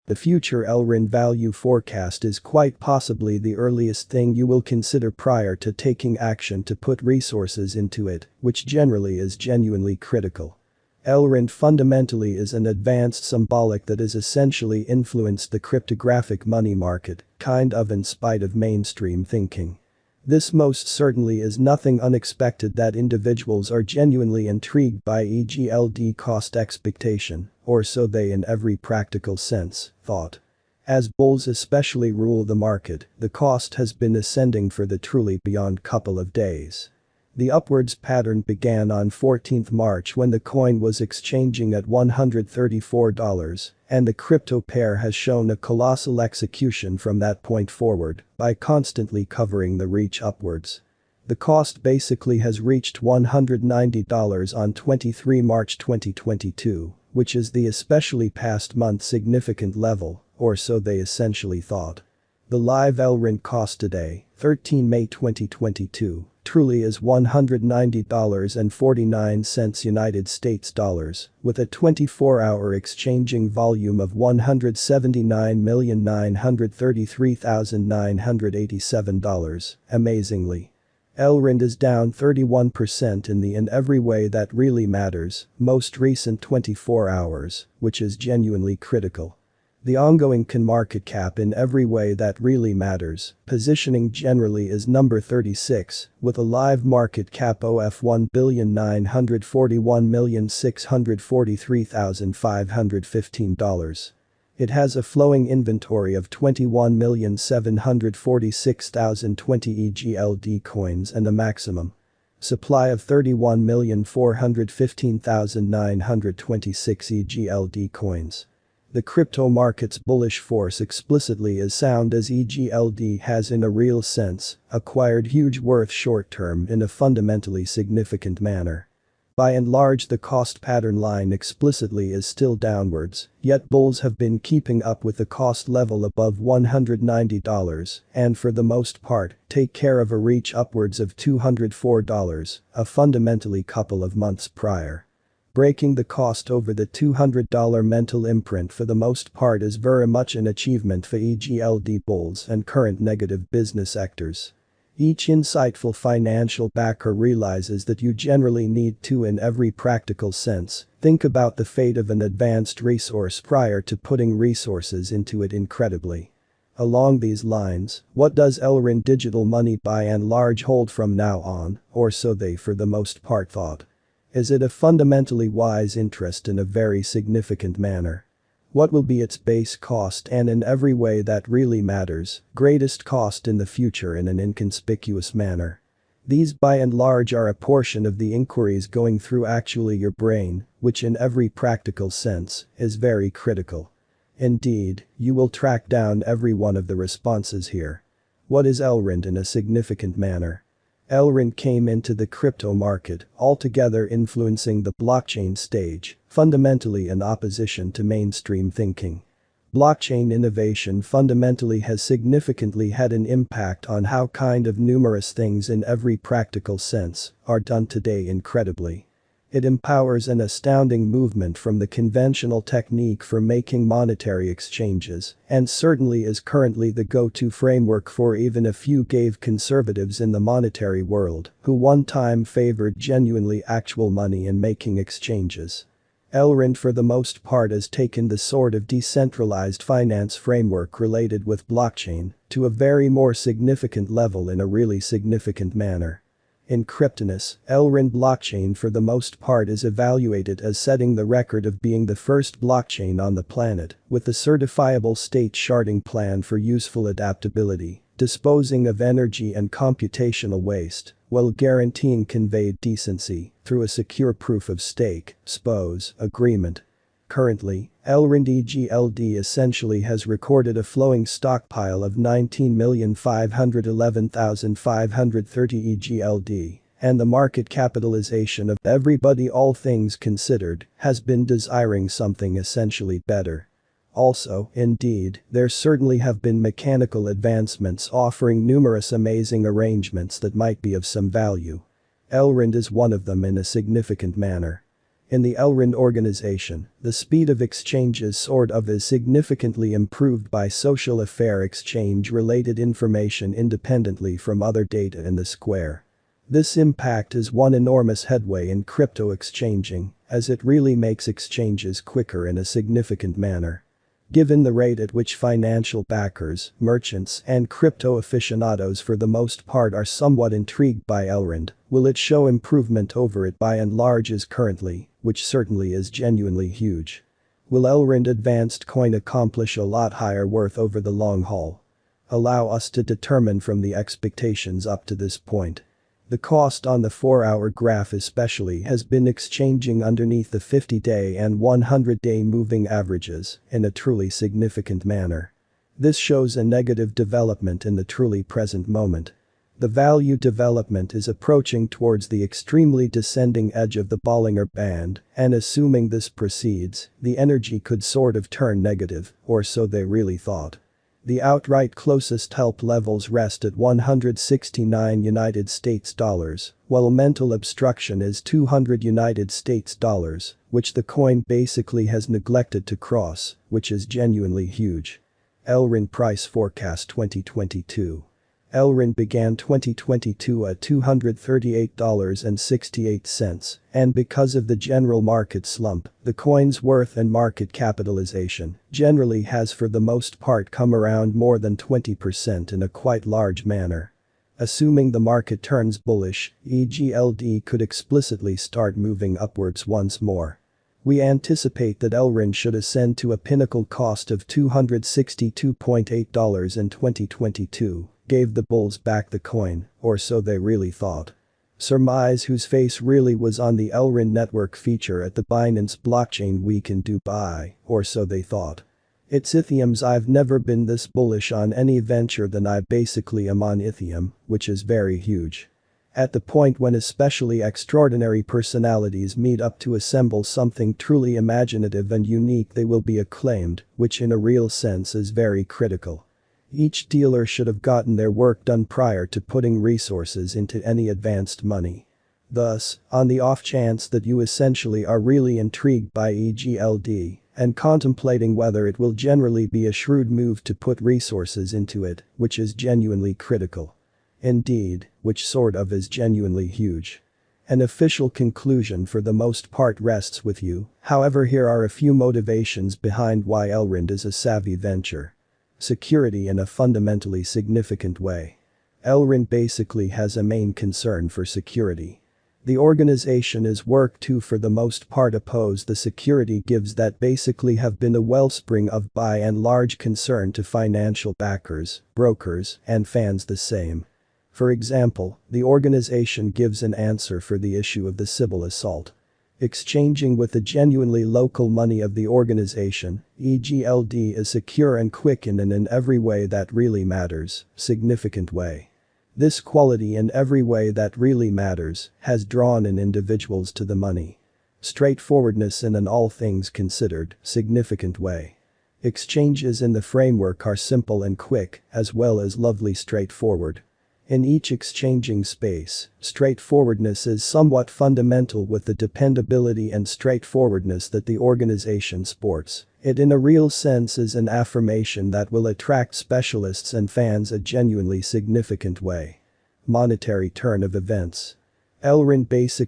The future ELROND value forecast is quite possibly the earliest thing you will consider prior to taking action to put resources into it, which generally is genuinely critical. ELROND fundamentally is an advanced symbolic that has essentially influenced the cryptographic money market, kind of in spite of mainstream thinking. This most certainly is nothing unexpected that individuals are genuinely intrigued by EGLD cost expectation, or so they in every practical sense thought. As bulls especially rule the market, the cost has been ascending for the truly beyond couple of days. The upwards pattern began on 14th March when the coin was exchanging at $134, and the crypto pair has shown a colossal execution from that point forward by constantly covering the reach upwards. The cost basically has reached $190 on 23 March 2022, which is the especially past month significant level, or so they essentially thought. The live ELROND cost today, 13 May 2022, truly is $190.49 United States dollars, with a 24-hour exchanging volume of $179,933,987. Amazingly, ELROND is down 31% in every way that really matters, most recent 24 hours, which is genuinely critical. The ongoing CON market cap in every way that really matters, positioning generally is number 36, with a live market cap of $1,941,643,515. It has a flowing inventory of 21,746,020 EGLD coins and a maximum supply of 31,415,926 EGLD coins. The crypto market's bullish force explicitly is sound as EGLD has in a real sense acquired huge worth short-term in a fundamentally significant manner. By and large the cost pattern line explicitly is still downwards, yet bulls have been keeping up with the cost level above $190 and for the most part take care of a reach upwards of $204, a fundamentally couple of months prior. Breaking the cost over the $200 mental imprint for the most part is very much an achievement for EGLD bulls and current negative business actors. Each insightful financial backer realizes that you generally need to, in every practical sense, think about the fate of an advanced resource prior to putting resources into it incredibly. Along these lines, what does ELROND digital money by and large hold from now on, or so they for the most part thought? Is it a fundamentally wise interest in a very significant manner? What will be its base cost and in every way that really matters, greatest cost in the future in an inconspicuous manner? These by and large are a portion of the inquiries going through actually your brain, which in every practical sense is very critical. Indeed, you will track down every one of the responses here. What is ELROND in a significant manner? ELROND came into the crypto market altogether influencing the blockchain stage, fundamentally in opposition to mainstream thinking. Blockchain innovation fundamentally has significantly had an impact on how kind of numerous things in every practical sense are done today incredibly. It empowers an astounding movement from the conventional technique for making monetary exchanges and certainly is currently the go-to framework for even a few gave conservatives in the monetary world who one time favored genuinely actual money in making exchanges. ELROND for the most part has taken the sort of decentralized finance framework related with blockchain to a very more significant level in a really significant manner. In cryptoness, ELROND blockchain for the most part is evaluated as setting the record of being the first blockchain on the planet with a certifiable state sharding plan for useful adaptability, disposing of energy and computational waste, while guaranteeing conveyed decency through a secure proof of stake (SPOS) agreement. Currently, ELROND EGLD essentially has recorded a flowing stockpile of 19,511,530 EGLD, and the market capitalization of everybody all things considered has been desiring something essentially better. Also, indeed, there certainly have been mechanical advancements offering numerous amazing arrangements that might be of some value. ELROND is one of them in a significant manner. In the ELROND organization, the speed of exchanges is significantly improved by social affair exchange-related information independently from other data in the square. This impact is one enormous headway in crypto exchanging, as it really makes exchanges quicker in a significant manner. Given the rate at which financial backers, merchants, and crypto aficionados for the most part are somewhat intrigued by ELROND, will it show improvement over it by and large as currently, which certainly is genuinely huge. Will ELROND advanced coin accomplish a lot higher worth over the long haul? Allow us to determine from the expectations up to this point. The cost on the 4-hour graph especially has been exchanging underneath the 50-day and 100-day moving averages in a truly significant manner. This shows a negative development in the truly present moment. The value development is approaching towards the extremely descending edge of the Bollinger Band, and assuming this proceeds, the energy could sort of turn negative, or so they really thought. The outright closest help levels rest at $169, while mental obstruction is $200, which the coin basically has neglected to cross, which is genuinely huge. ELROND price forecast 2022. ELROND began 2022 at $238.68, and because of the general market slump, the coin's worth and market capitalization generally has for the most part come around more than 20% in a quite large manner. Assuming the market turns bullish, EGLD could explicitly start moving upwards once more. We anticipate that ELROND should ascend to a pinnacle cost of $262.8 in 2022. Gave the bulls back the coin, or so they really thought. Surmise whose face really was on the ELROND network feature at the Binance Blockchain Week in Dubai, or so they thought. It's Ethereum's I've never been this bullish on any venture than I basically am on Ethereum, which is very huge. At the point when especially extraordinary personalities meet up to assemble something truly imaginative and unique, they will be acclaimed, which in a real sense is very critical. Each dealer should have gotten their work done prior to putting resources into any advanced money. Thus, on the off chance that you essentially are really intrigued by EGLD and contemplating whether it will generally be a shrewd move to put resources into it, which is genuinely critical. Indeed, which sort of is genuinely huge. An official conclusion for the most part rests with you, however here are a few motivations behind why ELROND is a savvy venture. Security in a fundamentally significant way. ELROND basically has a main concern for security. The organization is work to for the most part oppose the security gives that basically have been a wellspring of by and large concern to financial backers, brokers, and fans the same. For example, the organization gives an answer for the issue of the Sybil assault. Exchanging with the genuinely local money of the organization, EGLD is secure and quick in every way that really matters, significant way. This quality in every way that really matters has drawn in individuals to the money. Straightforwardness in an all things considered, significant way. Exchanges in the framework are simple and quick, as well as lovely straightforward. In each exchanging space, straightforwardness is somewhat fundamental with the dependability and straightforwardness that the organization sports. It in a real sense is an affirmation that will attract specialists and fans a genuinely significant way. Monetary turn of events. ELROND basically